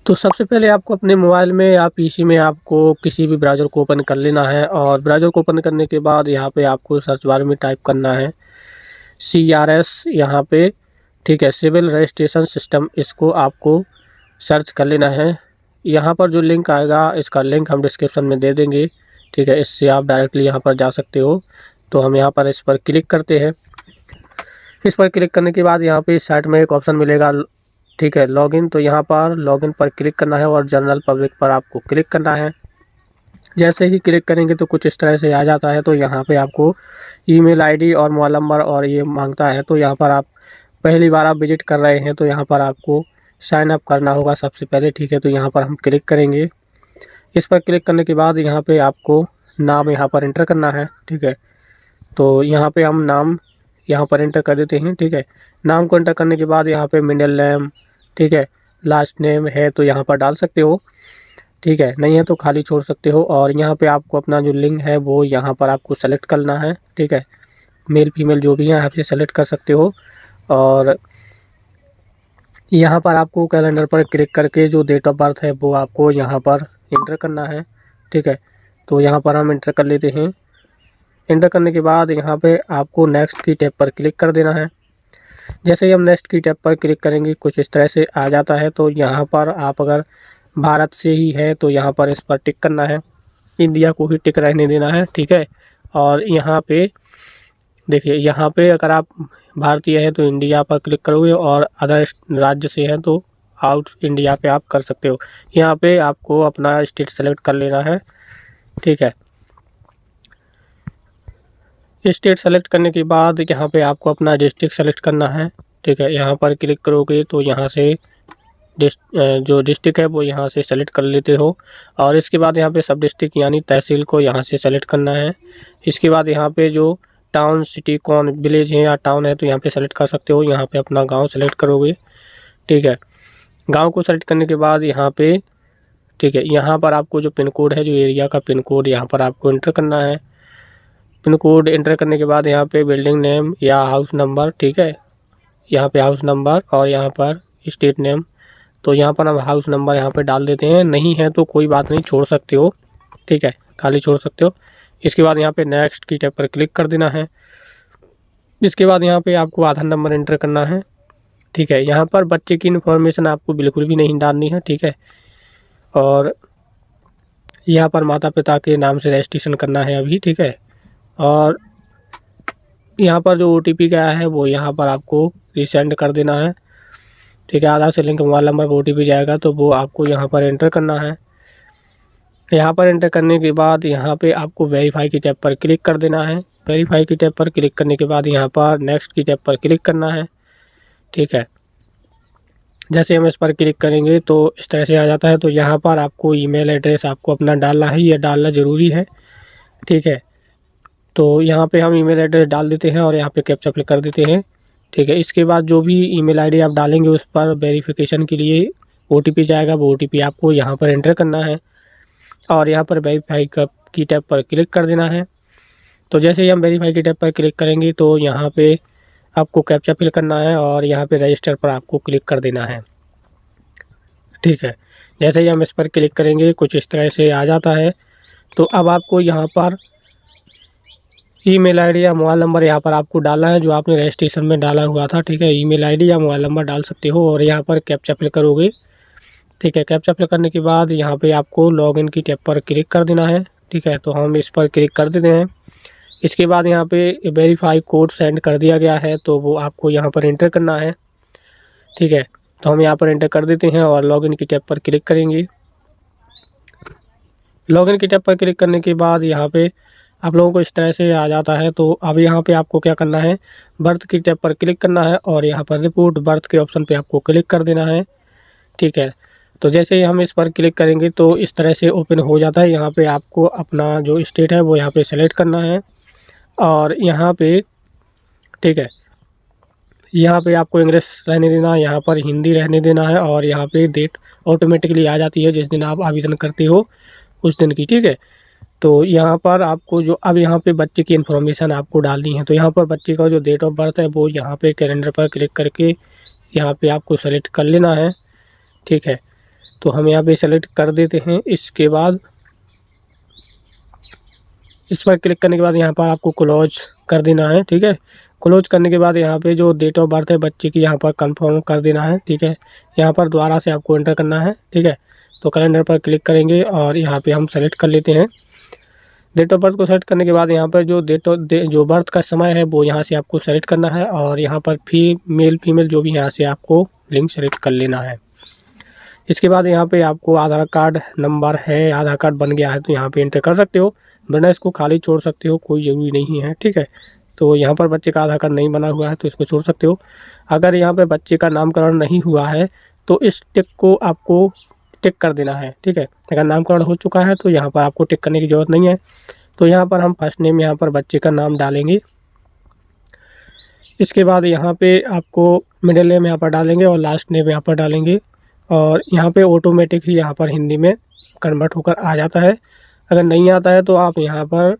तो सबसे पहले आपको अपने मोबाइल में या पीसी में आपको किसी भी ब्राउज़र को ओपन कर लेना है और ब्राउज़र को ओपन करने के बाद यहाँ पे आपको सर्च बार में टाइप करना है CRS यहाँ पे, ठीक है, सिविल रजिस्ट्रेशन सिस्टम, इसको आपको सर्च कर लेना है। यहाँ पर जो लिंक आएगा इसका लिंक हम डिस्क्रिप्शन में दे देंगे, ठीक है, इससे आप डायरेक्टली यहाँ पर जा सकते हो। तो हम यहाँ पर इस पर क्लिक करते हैं। इस पर क्लिक करने के बाद यहाँ पे इस साइड में एक ऑप्शन मिलेगा, ठीक है, लॉगिन। तो यहाँ पर लॉगिन पर क्लिक करना है और जनरल पब्लिक पर आपको क्लिक करना है। जैसे ही क्लिक करेंगे तो कुछ इस तरह से आ जाता है। तो यहाँ पे आपको ईमेल आईडी और मोबाइल नंबर और ये मांगता है। तो यहाँ पर आप पहली बार आप विजिट कर रहे हैं तो यहाँ पर आपको साइन अप करना होगा सबसे पहले, ठीक है। तो यहाँ पर हम क्लिक करेंगे। इस पर क्लिक करने के बाद यहाँ पे आपको नाम यहाँ पर एंटर करना है, ठीक है। तो यहाँ पे हम नाम यहाँ पर एंटर कर देते हैं, ठीक है। नाम को एंटर करने के बाद यहाँ पे मिडिल नेम, ठीक है, लास्ट नेम है तो यहाँ पर डाल सकते हो, ठीक है, नहीं है तो खाली छोड़ सकते हो। और यहाँ पे आपको अपना जो लिंग है वो यहाँ पर आपको सेलेक्ट करना है, ठीक है। मेल फीमेल जो भी है आप से सेलेक्ट कर सकते हो। और यहाँ पर आपको कैलेंडर पर क्लिक करके जो डेट ऑफ बर्थ है वो आपको यहाँ पर इंटर करना है, ठीक है। तो यहाँ पर हम इंटर कर लेते हैं। इंटर करने के बाद यहाँ पे आपको नेक्स्ट की टैब पर क्लिक कर देना है। जैसे ही हम नेक्स्ट की टैब पर क्लिक करेंगे कुछ इस तरह से आ जाता है। तो यहाँ पर आप अगर भारत से ही है तो यहाँ पर इस पर टिक करना है, इंडिया को ही टिक रहने देना है, ठीक है। और यहाँ पे देखिए, यहाँ पे अगर आप भारतीय है तो इंडिया पर क्लिक करोगे और अदर राज्य से है तो आउट इंडिया पे आप कर सकते हो। यहाँ पे आपको अपना स्टेट सेलेक्ट कर लेना है, ठीक है। स्टेट सेलेक्ट करने के बाद यहाँ पे आपको अपना डिस्ट्रिक्ट सेलेक्ट करना है, ठीक है। यहाँ पर क्लिक करोगे तो यहाँ से जो डिस्ट्रिक्ट है वो यहाँ से सेलेक्ट कर लेते हो। और इसके बाद यहाँ पे सब डिस्ट्रिक्ट यानी तहसील को यहाँ से सेलेक्ट करना है। इसके बाद यहाँ पे जो टाउन सिटी कौन विलेज है या टाउन है तो यहाँ पे सेलेक्ट कर सकते हो। यहाँ पे अपना गांव सेलेक्ट करोगे, ठीक है। गांव को सेलेक्ट करने के बाद यहाँ पे, ठीक है, यहाँ पर आपको जो पिन कोड है, जो एरिया का पिन कोड यहाँ पर आपको एंटर करना है। पिन कोड एंटर करने के बाद यहाँ पे बिल्डिंग नेम या हाउस नंबर, ठीक है, यहाँ पे हाउस नंबर और यहाँ पर स्ट्रीट नेम। तो यहाँ पर हम हाउस नंबर यहाँ पे डाल देते हैं, नहीं है तो कोई बात नहीं, छोड़ सकते हो, ठीक है, खाली छोड़ सकते हो। इसके बाद यहाँ पे नेक्स्ट की टैब पर क्लिक कर देना है। इसके बाद यहाँ पे आपको आधार नंबर एंटर करना है, ठीक है। यहाँ पर बच्चे की इन्फॉर्मेशन आपको बिल्कुल भी नहीं डालनी है, ठीक है। और यहाँ पर माता पिता के नाम से रजिस्ट्रेशन करना है अभी, ठीक है। और यहाँ पर जो OTP गया है वो यहाँ पर आपको रिसेंड कर देना है, ठीक है। आधार से लिंक मोबाइल नंबर पर OTP जाएगा तो वो आपको यहाँ पर एंटर करना है। यहाँ पर एंटर करने के बाद यहाँ पे आपको वेरीफाई की टैब पर क्लिक कर देना है। वेरीफाई की टैब पर क्लिक करने के बाद यहाँ पर नेक्स्ट की टैब पर क्लिक करना है, ठीक है। जैसे हम इस पर क्लिक करेंगे तो इस तरह से आ जाता है। तो यहाँ पर आपको ईमेल एड्रेस आपको अपना डालना है, यह डालना ज़रूरी है, ठीक है। तो यहाँ पे हम ईमेल एड्रेस डाल देते हैं और यहाँ पे कैप्चा फिल कर देते हैं, ठीक है। इसके बाद जो भी ईमेल आईडी आप डालेंगे उस पर वेरिफिकेशन के लिए OTP जाएगा, वो OTP आपको यहाँ पर एंटर करना है और यहाँ पर वेरीफाई की टैब पर क्लिक कर देना है। तो जैसे ही हम वेरीफाई की टैब पर क्लिक करेंगे तो यहाँ पे आपको कैप्चा फिल करना है और यहाँ पे रजिस्टर पर आपको क्लिक कर देना है, ठीक है। जैसे ही हम इस पर क्लिक करेंगे कुछ इस तरह से आ जाता है। तो अब आपको यहाँ पर ईमेल आईडी या मोबाइल नंबर यहाँ पर आपको डालना है जो आपने रजिस्ट्रेशन में डाला हुआ था, ठीक है। ईमेल आईडी या मोबाइल नंबर डाल सकते हो और यहाँ पर कैप्चा फिल करोगे, ठीक है। कैप्चा फिल करने के बाद यहाँ पे आपको लॉगिन की टैब पर क्लिक कर देना है, ठीक है। तो हम इस पर क्लिक कर देते हैं। इसके बाद यहाँ पे वेरीफाई कोड सेंड कर दिया गया है तो वो आपको यहाँ पर एंटर करना है, ठीक है। तो हम यहाँ पर एंटर कर देते हैं और लॉगिन की टैब पर क्लिक करेंगे। लॉगिन की टैब पर क्लिक करने के बाद यहाँ पे आप लोगों को इस तरह से आ जाता है। तो अब यहाँ पे आपको क्या करना है, बर्थ की टैब पर क्लिक करना है और यहाँ पर रिपोर्ट बर्थ के ऑप्शन पे आपको क्लिक कर देना है, ठीक है। तो जैसे ही हम इस पर क्लिक करेंगे तो इस तरह से ओपन हो जाता है। यहाँ पे आपको अपना जो स्टेट है वो यहाँ पे सेलेक्ट करना है और यहाँ पे, ठीक है, यहाँ पे आपको इंग्लिश रहने देना है, यहाँ पर हिंदी रहने देना है और यहाँ पे डेट ऑटोमेटिकली आ जाती है जिस दिन आप आवेदन करते हो उस दिन की, ठीक है। तो यहाँ पर आपको जो अब यहाँ पे बच्चे की इन्फॉर्मेशन आपको डालनी है। तो यहाँ पर बच्चे का जो डेट ऑफ बर्थ है वो यहाँ पे कैलेंडर पर क्लिक करके यहाँ पे आपको सेलेक्ट कर लेना है, ठीक है। तो हम यहाँ पे सेलेक्ट कर देते हैं। इसके बाद इस पर क्लिक करने के बाद यहाँ पर आपको क्लोज कर देना है। ठीक है, क्लोज करने के बाद यहाँ पे जो डेट ऑफ बर्थ है बच्चे की यहाँ पर कंफर्म कर देना है। ठीक है, यहाँ पर दोबारा से आपको एंटर करना है। ठीक है, तो कैलेंडर पर क्लिक करेंगे और यहाँ पे हम सेलेक्ट कर लेते हैं। डेट ऑफ बर्थ को सेलेक्ट करने के बाद यहाँ पर जो जो बर्थ का समय है वो यहाँ से आपको सेलेक्ट करना है और यहाँ पर मेल फीमेल जो भी यहाँ से आपको लिंक सेलेक्ट कर लेना है। इसके बाद यहाँ पे आपको आधार कार्ड नंबर है, आधार कार्ड बन गया है तो यहाँ पे एंटर कर सकते हो, वरना इसको खाली छोड़ सकते हो, कोई ज़रूरी नहीं है। ठीक है, तो यहाँ पर बच्चे का आधार कार्ड नहीं बना हुआ है तो इसको छोड़ सकते हो। अगर यहाँ पे बच्चे का नामकरण नहीं हुआ है तो इस टिक को आपको टिक कर देना है। ठीक है, अगर नामकरण हो चुका है तो यहाँ पर आपको टिक करने की ज़रूरत नहीं है। तो यहाँ पर हम फर्स्ट नेम यहाँ पर बच्चे का नाम डालेंगे। इसके बाद यहाँ पे आपको मिडिल नेम यहाँ पर डालेंगे और लास्ट नेम यहाँ पर डालेंगे और यहाँ पे ऑटोमेटिक ही यहाँ पर हिंदी में कन्वर्ट होकर आ जाता है। अगर नहीं आता है तो आप यहाँ पर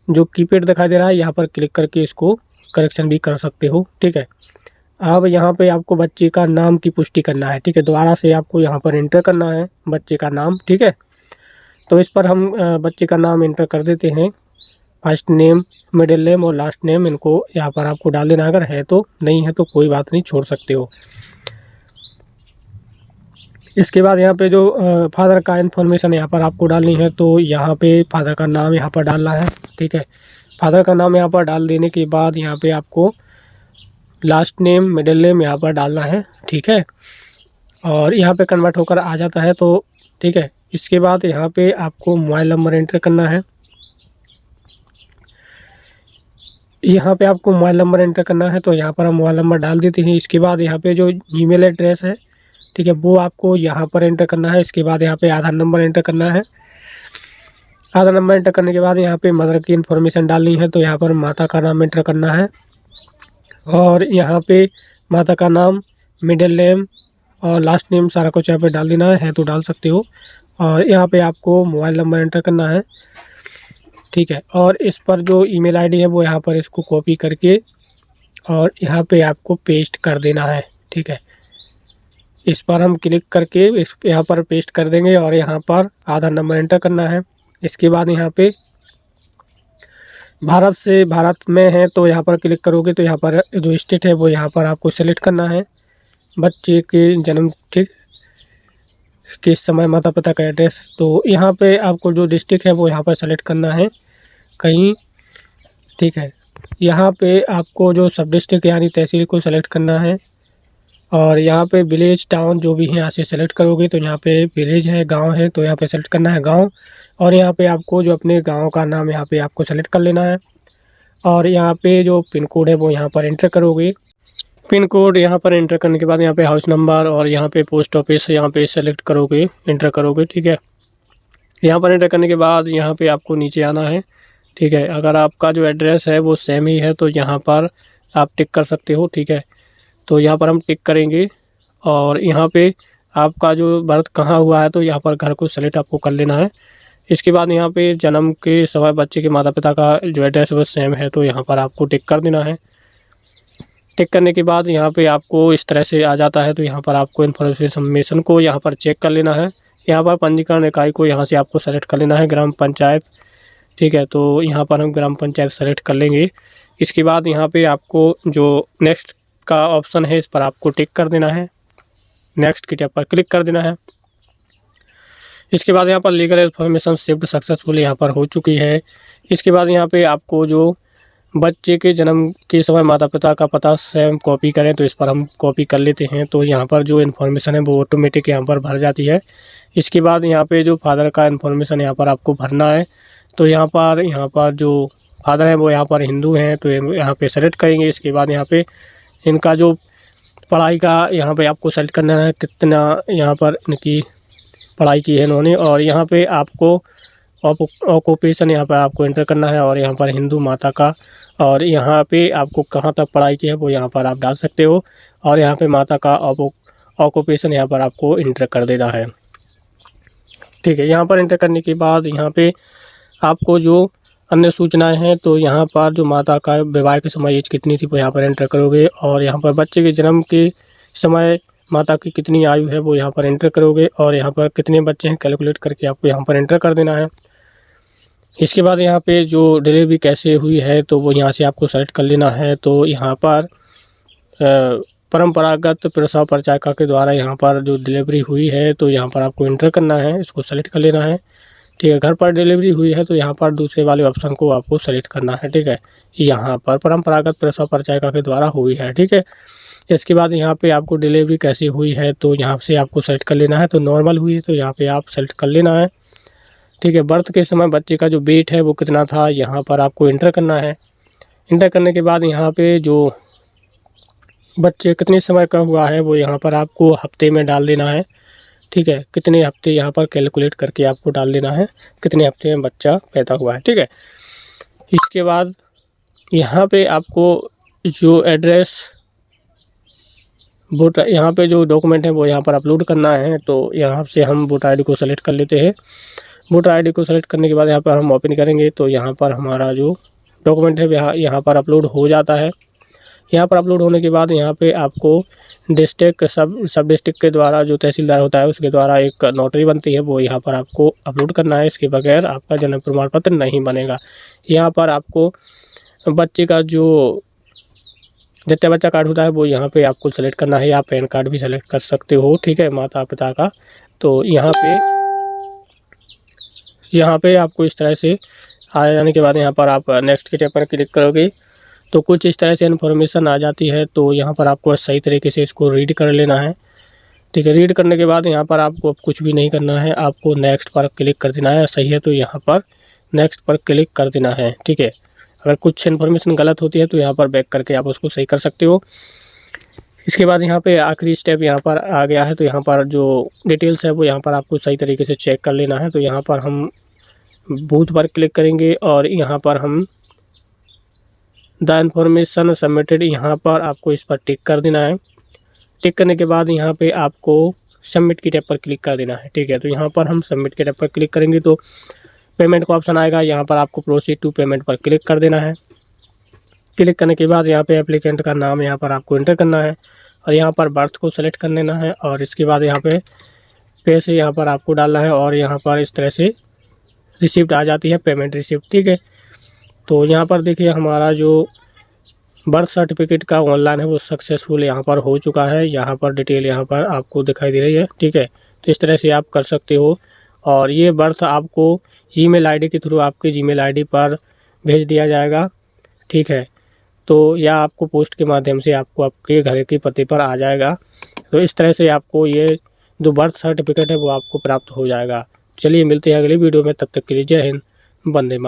जो कीपैड दिखाई दे रहा है यहाँ पर क्लिक करके इसको करेक्शन भी कर सकते हो। ठीक है, अब यहाँ पे आपको बच्चे का नाम की पुष्टि करना है। ठीक है, दोबारा से आपको यहाँ पर एंटर करना है बच्चे का नाम। ठीक है, तो इस पर हम बच्चे का नाम एंटर कर देते हैं। फर्स्ट नेम, मिडिल नेम और लास्ट नेम इनको यहाँ पर आपको डाल देना। अगर है तो, नहीं है तो कोई बात नहीं, छोड़ सकते हो। इसके बाद यहाँ पे जो फादर का इन्फॉर्मेशन यहाँ पर आपको डालनी है, तो यहाँ पे फादर का नाम यहाँ पर डालना है। ठीक है, फादर का नाम यहाँ पर डाल देने के बाद यहाँ पे आपको लास्ट नेम, मिडिल नेम यहाँ पर डालना है। ठीक है, और यहाँ पे कन्वर्ट होकर आ जाता है तो ठीक है। इसके बाद यहाँ पे आपको मोबाइल नंबर एंटर करना है। यहाँ पे आपको मोबाइल नंबर एंटर करना है तो यहाँ पर हम मोबाइल नंबर डाल देते हैं। इसके बाद यहाँ पे जो ईमेल एड्रेस है, ठीक है, वो आपको यहाँ पर एंटर करना है। इसके बाद यहाँ पे आधार नंबर एंटर करना है। आधार नंबर एंटर करने के बाद यहाँ पे मदर की इन्फॉर्मेशन डालनी है, तो यहाँ पर माता का नाम एंटर करना है और यहाँ पे माता का नाम, मिडिल नेम और लास्ट नेम सारा कुछ यहाँ पे डाल देना है तो डाल सकते हो। और यहाँ पे आपको मोबाइल नंबर एंटर करना है। ठीक है, और इस पर जो ईमेल आईडी है वो यहाँ पर इसको कॉपी करके और यहाँ पे आपको पेस्ट कर देना है। ठीक है, इस पर हम क्लिक करके इस यहाँ पर पेस्ट कर देंगे और यहाँ पर आधार नंबर एंटर करना है। इसके बाद यहाँ पे भारत में है तो यहाँ पर क्लिक करोगे तो यहाँ पर जो स्टेट है वो यहाँ पर आपको सेलेक्ट करना है। बच्चे के जन्म ठीक किस समय, माता पिता का एड्रेस, तो यहाँ पे आपको जो डिस्ट्रिक्ट है वो यहाँ पर सेलेक्ट करना है कहीं। ठीक है, यहाँ पे आपको जो सब डिस्ट्रिक्ट यानी तहसील को सेलेक्ट करना है और यहाँ पे विलेज टाउन जो भी है यहाँ से सेलेक्ट करोगे तो यहाँ पे विलेज है, गांव है तो यहाँ पे सेलेक्ट करना है गांव। और यहाँ पे आपको जो अपने गांव का नाम यहाँ पे आपको सेलेक्ट कर लेना है और यहाँ पे जो पिन कोड है वो यहाँ पर एंटर करोगे। पिन कोड यहाँ पर एंटर करने के बाद यहाँ पे हाउस नंबर और यहाँ पे पोस्ट ऑफिस यहाँ पे सेलेक्ट करोगे, एंटर करोगे। ठीक है, यहाँ पर एंटर करने के बाद यहाँ पे आपको नीचे आना है। ठीक है, अगर आपका जो एड्रेस है वो सेम ही है तो यहाँ पर आप टिक कर सकते हो। ठीक है, तो यहाँ पर हम टिक करेंगे और यहाँ पे आपका जो बर्थ कहाँ हुआ है तो यहाँ पर घर को सेलेक्ट आपको कर लेना है। इसके बाद यहाँ पे जन्म के समय बच्चे के माता पिता का जो एड्रेस है वो सेम है तो यहाँ पर आपको टिक कर देना है। टिक करने के बाद यहाँ पे आपको इस तरह से आ जाता है तो यहाँ पर आपको इन्फॉर्मेशन को यहाँ पर चेक कर लेना है। यहाँ पर पंजीकरण इकाई को यहाँ से आपको सेलेक्ट कर लेना है, ग्राम पंचायत। ठीक है, तो यहाँ पर हम ग्राम पंचायत सेलेक्ट कर लेंगे। इसके बाद यहाँ पे आपको जो नेक्स्ट का ऑप्शन है इस पर आपको टिक कर देना है, नेक्स्ट की टैब पर क्लिक कर देना है। इसके बाद यहाँ पर लीगल इन्फॉर्मेशन शिफ्ट सक्सेसफुल यहाँ पर हो चुकी है। इसके बाद यहाँ पे आपको जो बच्चे के जन्म के समय माता पिता का पता सेम कॉपी करें तो इस पर हम कॉपी कर लेते हैं, तो यहाँ पर जो इन्फॉर्मेशन है वो ऑटोमेटिक यहाँ पर भर जाती है। इसके बाद यहाँ पे जो फादर का इन्फॉर्मेशन यहाँ पर आपको भरना है, तो यहाँ पर जो फादर हैं वो यहाँ पर हिंदू हैं तो यहाँ पे सेलेक्ट करेंगे। इसके बाद यहाँ पे इनका जो पढ़ाई का यहाँ पे आपको सेलेक्ट करना है, कितना यहाँ पर इनकी पढ़ाई की है इन्होंने, और यहाँ पे आपको ऑक्यूपेशन यहाँ पर आपको एंटर करना है और यहाँ पर हिंदू माता का, और यहाँ पे आपको कहाँ तक पढ़ाई की है वो यहाँ पर आप डाल सकते हो और यहाँ पे माता का ऑक्यूपेशन यहाँ पर आपको एंटर कर देना है। ठीक है, यहाँ पर एंटर करने के बाद यहाँ पे आपको जो अन्य सूचनाएं हैं तो यहाँ पर जो माता का विवाह के समय एज कितनी थी वो यहाँ पर एंटर करोगे और यहाँ पर बच्चे के जन्म के समय माता की कितनी आयु है वो यहाँ पर एंटर करोगे और यहाँ पर कितने बच्चे हैं कैलकुलेट करके आपको यहाँ पर एंटर कर देना है। इसके बाद यहाँ पे जो डिलीवरी कैसे हुई है तो वो यहाँ से आपको सेलेक्ट कर लेना है। तो यहाँ पर परंपरागत प्रसव परिचारिका के द्वारा यहाँ पर जो डिलीवरी हुई है तो यहाँ पर आपको एंटर करना है, इसको सेलेक्ट कर लेना है। ठीक है, घर पर डिलीवरी हुई है तो यहाँ पर दूसरे वाले ऑप्शन को आपको सेलेक्ट करना है। ठीक है, यहाँ पर परंपरागत प्रसव परिचारिका के द्वारा हुई है। ठीक है, इसके बाद यहाँ पे आपको डिलीवरी कैसी हुई है तो यहाँ से आपको सेलेक्ट कर लेना है। तो नॉर्मल हुई है तो यहाँ पे आप सेलेक्ट कर लेना है। ठीक है, बर्थ के समय बच्चे का जो वेट है वो कितना था यहाँ पर आपको एंटर करना है। एंटर करने के बाद यहाँ पे जो बच्चे कितने समय का हुआ है वो यहाँ पर आपको हफ्ते में डाल देना है। ठीक है, कितने हफ्ते यहाँ पर कैलकुलेट करके आपको डाल देना है, कितने हफ्ते में बच्चा पैदा हुआ है। ठीक है, इसके बाद यहाँ पे आपको जो एड्रेस वोटर यहाँ पे जो डॉक्यूमेंट है वो यहाँ पर अपलोड करना है। तो यहाँ से हम वोटर आईडी को सेलेक्ट कर लेते हैं। वोटर आईडी को सेलेक्ट करने के बाद यहाँ पर हम ओपन करेंगे तो यहाँ पर हमारा जो डॉक्यूमेंट है यहाँ पर अपलोड हो जाता है। यहाँ पर अपलोड होने के बाद यहाँ पे आपको डिस्ट्रिक्ट सब डिस्ट्रिक्ट के द्वारा जो तहसीलदार होता है उसके द्वारा एक नोटरी बनती है, वो यहाँ पर आपको अपलोड करना है। इसके बगैर आपका जन्म प्रमाण पत्र नहीं बनेगा। यहाँ पर आपको बच्चे का जो जच्चा बच्चा कार्ड होता है वो यहाँ पे आपको सेलेक्ट करना है, या पैन कार्ड भी सेलेक्ट कर सकते हो। ठीक है, माता पिता का। तो यहाँ पे आपको इस तरह से आ जाने के बाद यहाँ पर आप नेक्स्ट के टैब पर क्लिक करोगे तो कुछ इस तरह से इन्फॉर्मेशन आ जाती है। तो यहाँ पर आपको सही तरीके से इसको रीड कर लेना है। ठीक है, रीड करने के बाद यहाँ पर आपको कुछ भी नहीं करना है, आपको नेक्स्ट पर क्लिक कर देना है। सही है तो यहाँ पर नेक्स्ट पर क्लिक कर देना है। ठीक है, अगर कुछ इन्फॉर्मेशन गलत होती है तो यहाँ पर बैक करके आप उसको सही कर सकते हो। इसके बाद यहाँ पे आखिरी स्टेप यहाँ पर आ गया है। तो यहाँ पर जो डिटेल्स है वो यहाँ पर आपको सही तरीके से चेक कर लेना है। तो यहाँ पर हम बूथ पर क्लिक करेंगे और यहाँ पर हम द इन्फॉर्मेशन सबमिटेड यहाँ पर आपको इस पर टिक कर देना है। टिक करने के बाद यहाँ पे आपको सबमिट की टैब पर क्लिक कर देना है। ठीक है, तो यहाँ पर हम सबमिट के टैब पर क्लिक करेंगे तो पेमेंट का ऑप्शन आएगा। यहाँ पर आपको प्रोसीड टू पेमेंट पर क्लिक कर देना है। क्लिक करने के बाद यहाँ पे एप्लीकेंट का नाम यहाँ पर आपको एंटर करना है और यहाँ पर बर्थ को सेलेक्ट कर लेना है और इसके बाद यहाँ पे पैसे यहाँ पर आपको डालना है और यहाँ पर इस तरह से रिसिप्ट आ जाती है, पेमेंट रिसिप्ट। ठीक है, तो यहाँ पर देखिए हमारा जो बर्थ सर्टिफिकेट का ऑनलाइन है वो सक्सेसफुल यहाँ पर हो चुका है। यहाँ पर डिटेल यहाँ पर आपको दिखाई दे रही है। ठीक है, तो इस तरह से आप कर सकते हो और ये बर्थ आपको जीमेल आईडी के थ्रू आपके जीमेल आईडी पर भेज दिया जाएगा। ठीक है, तो या आपको पोस्ट के माध्यम से आपको आपके घर के पते पर आ जाएगा। तो इस तरह से आपको ये जो बर्थ सर्टिफिकेट है वो आपको प्राप्त हो जाएगा। चलिए मिलते हैं अगली वीडियो में, तब तक के लिए जय हिंद, वंदे मातरम।